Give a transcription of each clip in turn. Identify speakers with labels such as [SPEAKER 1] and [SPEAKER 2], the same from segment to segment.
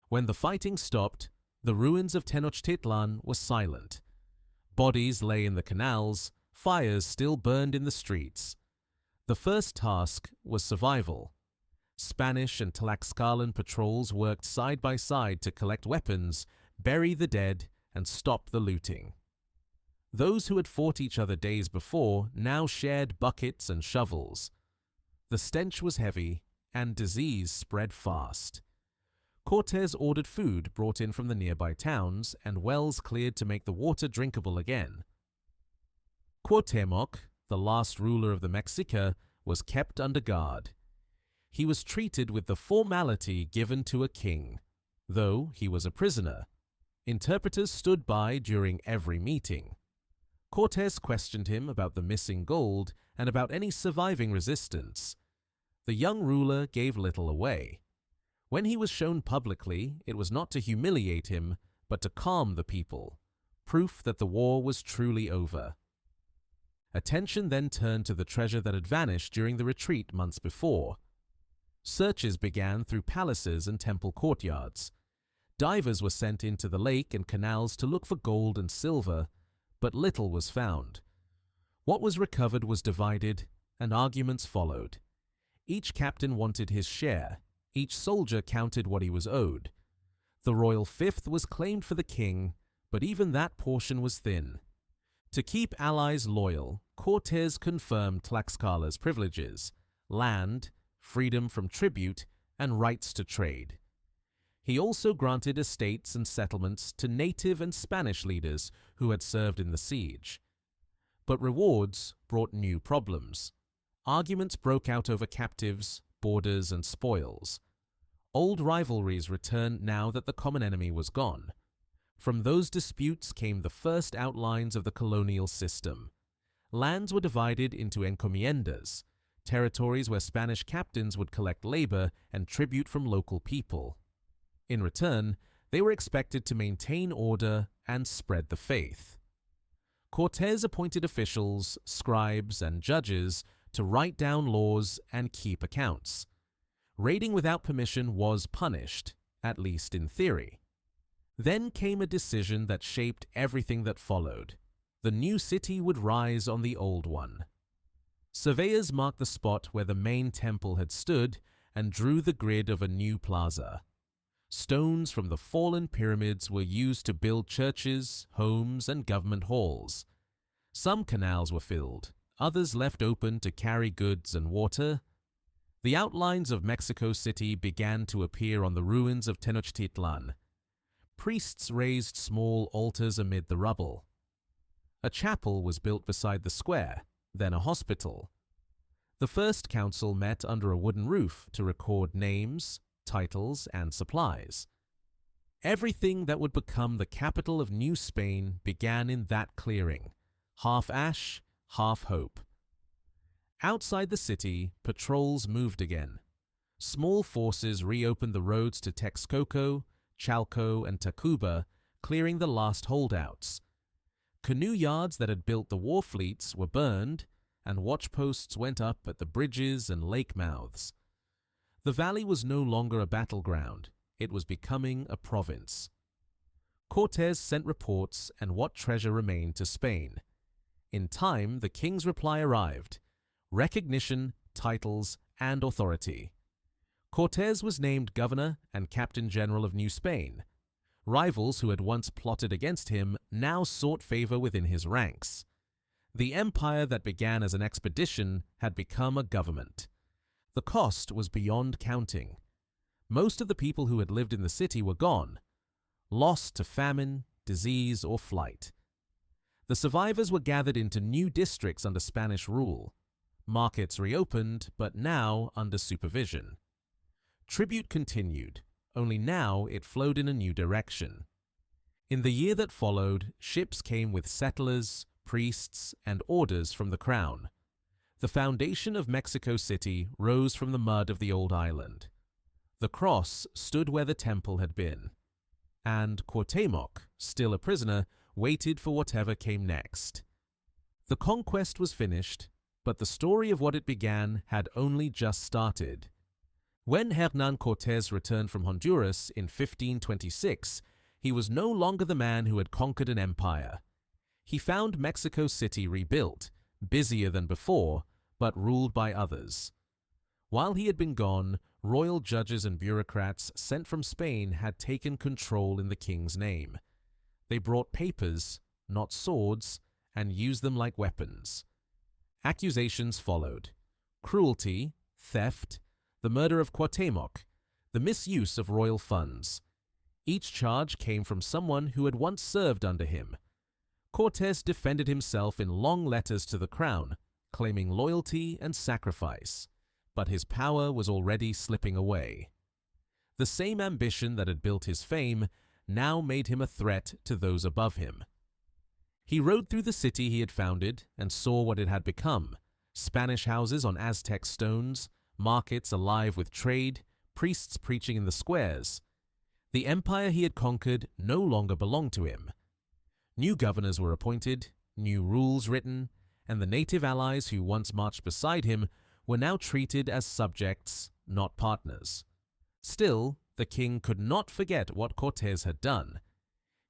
[SPEAKER 1] When the fighting stopped, the ruins of Tenochtitlan were silent. Bodies lay in the canals, fires still burned in the streets. The first task was survival. Spanish and Tlaxcalan patrols worked side by side to collect weapons, bury the dead, and stop the looting. Those who had fought each other days before now shared buckets and shovels. The stench was heavy, and disease spread fast. Cortés ordered food brought in from the nearby towns and wells cleared to make the water drinkable again. Cuauhtémoc, the last ruler of the Mexica, was kept under guard. He was treated with the formality given to a king, though he was a prisoner. Interpreters stood by during every meeting. Cortés questioned him about the missing gold and about any surviving resistance. The young ruler gave little away. When he was shown publicly, it was not to humiliate him, but to calm the people, proof that the war was truly over. Attention then turned to the treasure that had vanished during the retreat months before. Searches began through palaces and temple courtyards. Divers were sent into the lake and canals to look for gold and silver, but little was found. What was recovered was divided, and arguments followed. Each captain wanted his share. Each soldier counted what he was owed. The royal fifth was claimed for the king, but even that portion was thin. To keep allies loyal, Cortés confirmed Tlaxcala's privileges: land, freedom from tribute, and rights to trade. He also granted estates and settlements to native and Spanish leaders who had served in the siege. But rewards brought new problems. Arguments broke out over captives, borders, and spoils. Old rivalries returned now that the common enemy was gone. From those disputes came the first outlines of the colonial system. Lands were divided into encomiendas, territories where Spanish captains would collect labor and tribute from local people. In return, they were expected to maintain order and spread the faith. Cortés appointed officials, scribes, and judges to write down laws and keep accounts. Raiding without permission was punished, at least in theory. Then came a decision that shaped everything that followed. The new city would rise on the old one. Surveyors marked the spot where the main temple had stood and drew the grid of a new plaza. Stones from the fallen pyramids were used to build churches, homes, and government halls. Some canals were filled, others left open to carry goods and water. The outlines of Mexico City began to appear on the ruins of Tenochtitlan. Priests raised small altars amid the rubble. A chapel was built beside the square, then a hospital. The first council met under a wooden roof to record names, titles, and supplies. Everything that would become the capital of New Spain began in that clearing, half ash, half hope. Outside the city, patrols moved again. Small forces reopened the roads to Texcoco, Chalco, and Tacuba, clearing the last holdouts. Canoe yards that had built the war fleets were burned, and watchposts went up at the bridges and lake mouths. The valley was no longer a battleground, it was becoming a province. Cortés sent reports and what treasure remained to Spain. In time, the king's reply arrived: recognition, titles, and authority. Cortés was named governor and captain general of New Spain. Rivals who had once plotted against him now sought favor within his ranks. The empire that began as an expedition had become a government. The cost was beyond counting. Most of the people who had lived in the city were gone, lost to famine, disease, or flight. The survivors were gathered into new districts under Spanish rule. Markets reopened, but now under supervision. Tribute continued, only now it flowed in a new direction. In the year that followed, ships came with settlers, priests, and orders from the crown. The foundation of Mexico City rose from the mud of the old island. The cross stood where the temple had been. And Cuauhtémoc, still a prisoner, waited for whatever came next. The conquest was finished, but the story of what it began had only just started. When Hernán Cortés returned from Honduras in 1526, he was no longer the man who had conquered an empire. He found Mexico City rebuilt, busier than before, but ruled by others. While he had been gone, royal judges and bureaucrats sent from Spain had taken control in the king's name. They brought papers, not swords, and used them like weapons. Accusations followed: cruelty, theft, the murder of Cuauhtémoc, the misuse of royal funds. Each charge came from someone who had once served under him. Cortés defended himself in long letters to the crown, claiming loyalty and sacrifice, but his power was already slipping away. The same ambition that had built his fame now made him a threat to those above him. He rode through the city he had founded and saw what it had become: Spanish houses on Aztec stones, markets alive with trade, priests preaching in the squares. The empire he had conquered no longer belonged to him. New governors were appointed, new rules written, and the native allies who once marched beside him were now treated as subjects, not partners. Still, the king could not forget what Cortés had done.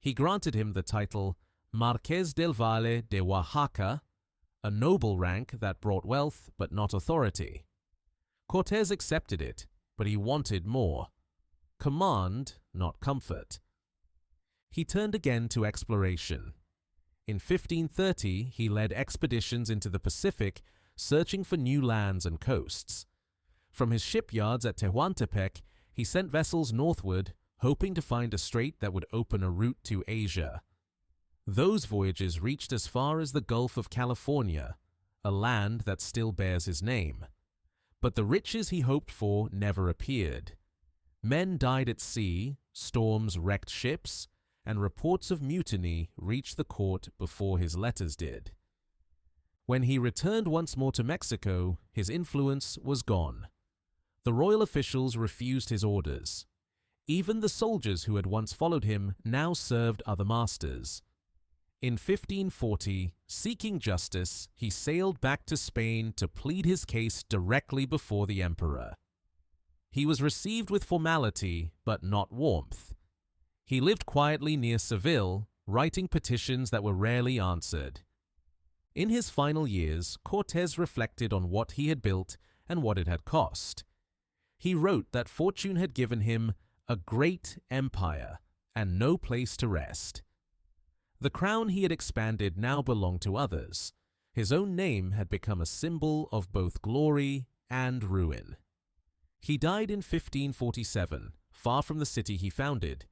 [SPEAKER 1] He granted him the title Marqués del Valle de Oaxaca, a noble rank that brought wealth but not authority. Cortés accepted it, but he wanted more: command, not comfort. He turned again to exploration. In 1530, he led expeditions into the Pacific, searching for new lands and coasts. From his shipyards at Tehuantepec, he sent vessels northward, hoping to find a strait that would open a route to Asia. Those voyages reached as far as the Gulf of California, a land that still bears his name. But the riches he hoped for never appeared. Men died at sea, storms wrecked ships, and reports of mutiny reached the court before his letters did. When he returned once more to Mexico, his influence was gone. The royal officials refused his orders. Even the soldiers who had once followed him now served other masters. In 1540, seeking justice, he sailed back to Spain to plead his case directly before the emperor. He was received with formality, but not warmth. He lived quietly near Seville, writing petitions that were rarely answered. In his final years, Cortés reflected on what he had built and what it had cost. He wrote that fortune had given him a great empire and no place to rest. The crown he had expanded now belonged to others. His own name had become a symbol of both glory and ruin. He died in 1547, far from the city he founded.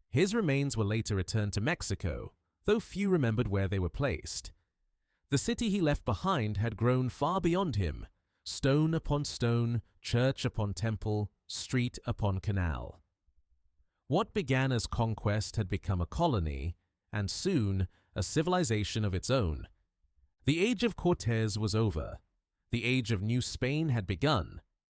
[SPEAKER 1] His remains were later returned to Mexico, though few remembered where they were placed. The city he left behind had grown far beyond him: stone upon stone, church upon temple, street upon canal. What began as conquest had become a colony, and soon a civilization of its own. The age of Cortés was over. The age of New Spain had begun,